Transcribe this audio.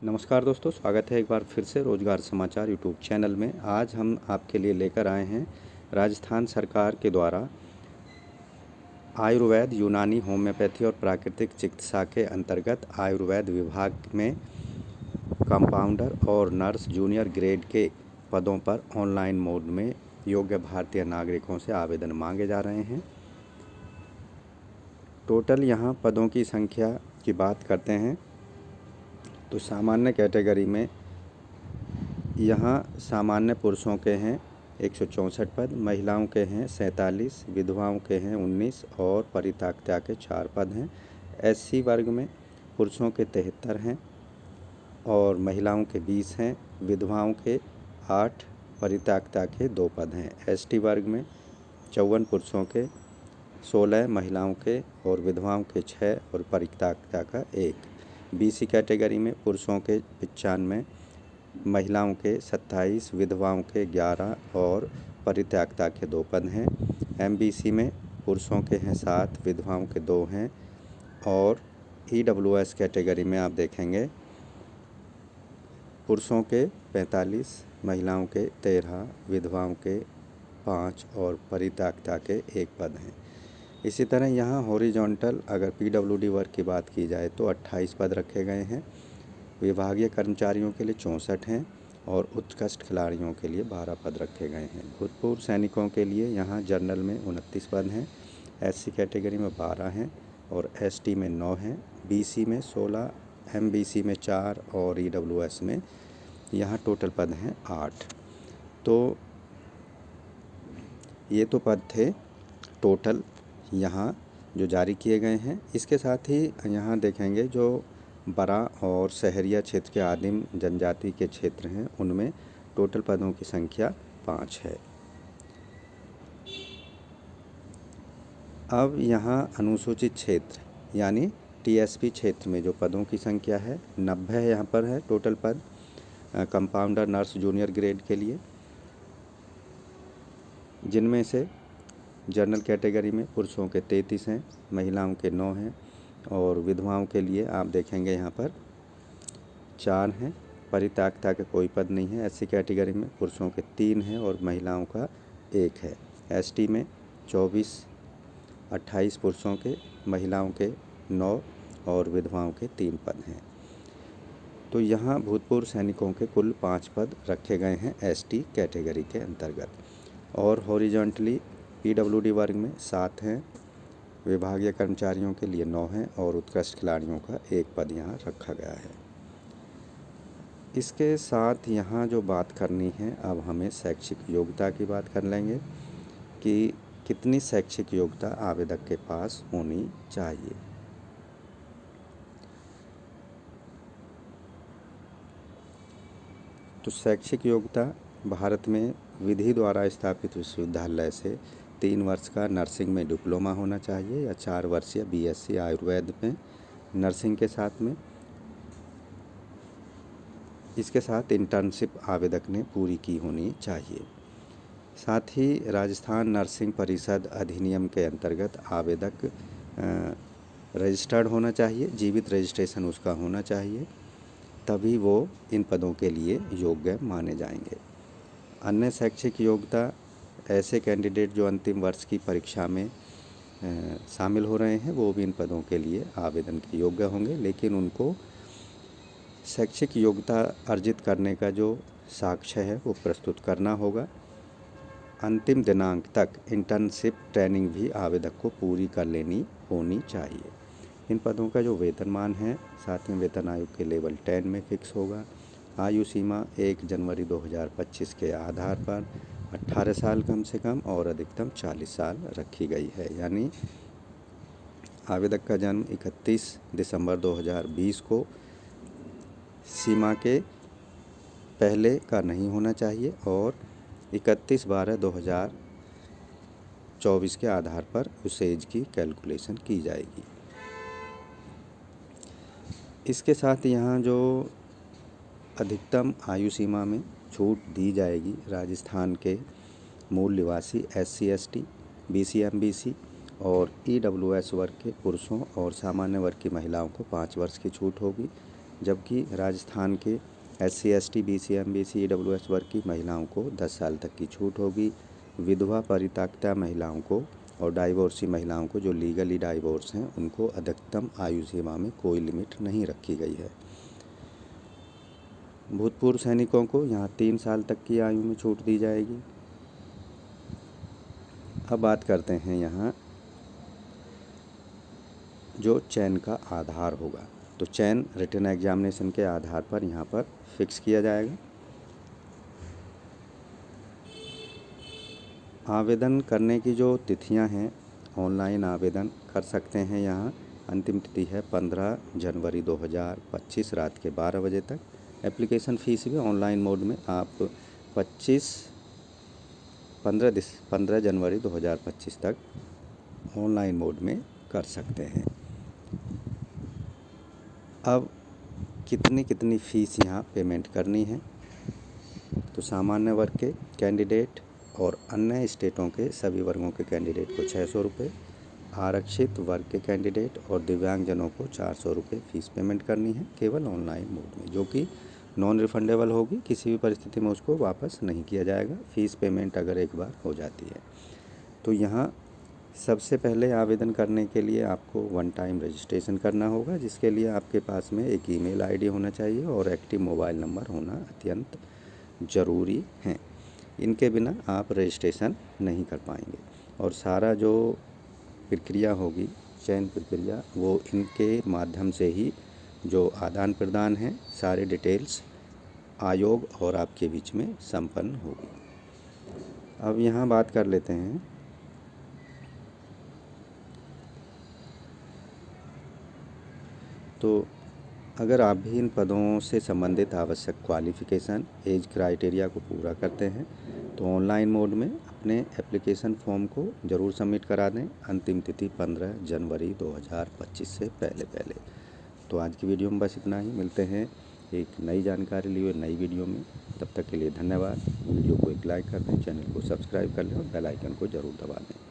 नमस्कार दोस्तों, स्वागत है एक बार फिर से रोजगार समाचार यूट्यूब चैनल में। आज हम आपके लिए लेकर आए हैं राजस्थान सरकार के द्वारा आयुर्वेद, यूनानी, होम्योपैथी और प्राकृतिक चिकित्सा के अंतर्गत आयुर्वेद विभाग में कंपाउंडर और नर्स जूनियर ग्रेड के पदों पर ऑनलाइन मोड में योग्य भारतीय नागरिकों से आवेदन मांगे जा रहे हैं। टोटल यहाँ पदों की संख्या की बात करते हैं तो सामान्य कैटेगरी में यहाँ सामान्य पुरुषों के हैं 164 पद, महिलाओं के हैं 47, विधवाओं के हैं 19 और परित्यक्ता के 4 पद हैं। एससी वर्ग में पुरुषों के 73 हैं और महिलाओं के 20 हैं, विधवाओं के 8, परित्यक्ता के 2 पद हैं। एसटी वर्ग में 54 पुरुषों के 16, महिलाओं के और विधवाओं के 6 और परित्यक्ता का 1। बीसी कैटेगरी में पुरुषों के 95, महिलाओं के 27, विधवाओं के 11 और परित्यक्ता के 2 पद हैं। एमबीसी में पुरुषों के हैं 7, विधवाओं के 2 हैं और ईडब्ल्यूएस कैटेगरी में आप देखेंगे पुरुषों के 45, महिलाओं के 13, विधवाओं के 5 और परित्यक्ता के 1 पद हैं। इसी तरह यहाँ हॉरिजॉन्टल अगर पीडब्ल्यूडी वर्ग की बात की जाए तो 28 पद रखे गए हैं। विभागीय कर्मचारियों के लिए 64 हैं और उत्कृष्ट खिलाड़ियों के लिए 12 पद रखे गए हैं। भूतपूर्व सैनिकों के लिए यहाँ जनरल में 29 पद हैं, एससी कैटेगरी में 12 हैं और एसटी में 9 हैं, बीसी में 16, एमबीसी में 4 और ईडब्ल्यूएस में यहाँ टोटल पद हैं 8। तो ये तो पद थे टोटल यहाँ जो जारी किए गए हैं। इसके साथ ही यहाँ देखेंगे जो बड़ा और शहरिया क्षेत्र के आदिम जनजाति के क्षेत्र हैं उनमें टोटल पदों की संख्या 5 है। अब यहाँ अनुसूचित क्षेत्र यानी टीएसपी क्षेत्र में जो पदों की संख्या है 90 यहाँ पर है टोटल पद कंपाउंडर नर्स जूनियर ग्रेड के लिए, जिनमें से जनरल कैटेगरी में पुरुषों के 33 हैं, महिलाओं के 9 हैं और विधवाओं के लिए आप देखेंगे यहाँ पर 4 हैं। परित्यक्ता के कोई पद नहीं है। एससी कैटेगरी में पुरुषों के 3 हैं और महिलाओं का 1 है। एसटी में 24, 28 पुरुषों के, महिलाओं के 9 और विधवाओं के 3 पद हैं। तो यहाँ भूतपूर्व सैनिकों के कुल 5 पद रखे गए हैं एसटी कैटेगरी के अंतर्गत और हॉरिजॉन्टली पीडब्ल्यूडी वर्ग में 7 हैं, विभागीय कर्मचारियों के लिए 9 हैं और उत्कृष्ट खिलाड़ियों का 1 पद यहाँ रखा गया है। इसके साथ यहाँ जो बात करनी है अब हमें शैक्षिक योग्यता की बात कर लेंगे कि कितनी शैक्षिक योग्यता आवेदक के पास होनी चाहिए। तो शैक्षिक योग्यता भारत में विधि द्वारा स्थापित विश्वविद्यालय से 3 वर्ष का नर्सिंग में डिप्लोमा होना चाहिए या 4 वर्षीय बीएससी आयुर्वेद में नर्सिंग के साथ में। इसके साथ इंटर्नशिप आवेदक ने पूरी की होनी चाहिए। साथ ही राजस्थान नर्सिंग परिषद अधिनियम के अंतर्गत आवेदक रजिस्टर्ड होना चाहिए, जीवित रजिस्ट्रेशन उसका होना चाहिए, तभी वो इन पदों के लिए योग्य माने जाएंगे। अन्य शैक्षिक योग्यता ऐसे कैंडिडेट जो अंतिम वर्ष की परीक्षा में शामिल हो रहे हैं वो भी इन पदों के लिए आवेदन के योग्य होंगे, लेकिन उनको शैक्षिक योग्यता अर्जित करने का जो साक्ष्य है वो प्रस्तुत करना होगा। अंतिम दिनांक तक इंटर्नशिप ट्रेनिंग भी आवेदक को पूरी कर लेनी होनी चाहिए। इन पदों का जो वेतनमान है 7वें वेतन आयोग के लेवल 10 में फिक्स होगा। आयु सीमा 1 जनवरी 2025 के आधार पर 18 साल कम से कम और अधिकतम 40 साल रखी गई है। यानी आवेदक का जन्म 31 दिसंबर 2020 को सीमा के पहले का नहीं होना चाहिए और 31/12/2024 के आधार पर उस एज की कैलकुलेशन की जाएगी। इसके साथ यहाँ जो अधिकतम आयु सीमा में छूट दी जाएगी राजस्थान के मूल निवासी एससी एसटी, बीसी एमबीसी और ईडब्ल्यूएस वर्ग के पुरुषों और सामान्य वर्ग की महिलाओं को 5 वर्ष की छूट होगी। जबकि राजस्थान के SC ST BC MBC EWS वर्ग की महिलाओं को 10 साल तक की छूट होगी। विधवा परित्यक्ता महिलाओं को और डाइवोर्सी महिलाओं को जो लीगली डाइवोर्स हैं उनको अधिकतम आयु सीमा में कोई लिमिट नहीं रखी गई है। भूतपूर्व सैनिकों को यहाँ 3 साल तक की आयु में छूट दी जाएगी। अब बात करते हैं यहाँ जो चयन का आधार होगा, तो चयन रिटन एग्जामिनेशन के आधार पर यहाँ पर फिक्स किया जाएगा। आवेदन करने की जो तिथियां हैं, ऑनलाइन आवेदन कर सकते हैं। यहाँ अंतिम तिथि है 15 जनवरी 2025 रात के 12 बजे तक। एप्लीकेशन फ़ीस भी ऑनलाइन मोड में आप 15 जनवरी 2025 तक ऑनलाइन मोड में कर सकते हैं। अब कितनी फ़ीस यहाँ पेमेंट करनी है, तो सामान्य वर्ग के कैंडिडेट और अन्य स्टेटों के सभी वर्गों के कैंडिडेट को 600 रुपये, आरक्षित वर्ग के कैंडिडेट और दिव्यांगजनों को 400 रुपये फ़ीस पेमेंट करनी है, केवल ऑनलाइन मोड में, जो कि नॉन रिफंडेबल होगी। किसी भी परिस्थिति में उसको वापस नहीं किया जाएगा, फ़ीस पेमेंट अगर एक बार हो जाती है। तो यहाँ सबसे पहले आवेदन करने के लिए आपको 1 टाइम रजिस्ट्रेशन करना होगा, जिसके लिए आपके पास में एक ईमेल आईडी होना चाहिए और एक्टिव मोबाइल नंबर होना अत्यंत ज़रूरी है। इनके बिना आप रजिस्ट्रेशन नहीं कर पाएंगे और सारा जो प्रक्रिया होगी, चयन प्रक्रिया, वो इनके माध्यम से ही जो आदान प्रदान है, सारे डिटेल्स आयोग और आपके बीच में संपन्न होगी। अब यहाँ बात कर लेते हैं तो अगर आप भी इन पदों से संबंधित आवश्यक क्वालिफ़िकेशन, एज क्राइटेरिया को पूरा करते हैं तो ऑनलाइन मोड में अपने एप्लीकेशन फॉर्म को ज़रूर सबमिट करा दें। अंतिम तिथि 15 जनवरी 2025 से पहले। तो आज की वीडियो में बस इतना ही। मिलते हैं एक नई जानकारी लिए नई वीडियो में। तब तक के लिए धन्यवाद। वीडियो को एक लाइक कर दें, चैनल को सब्सक्राइब कर लें और बेल आइकन को ज़रूर दबा दें।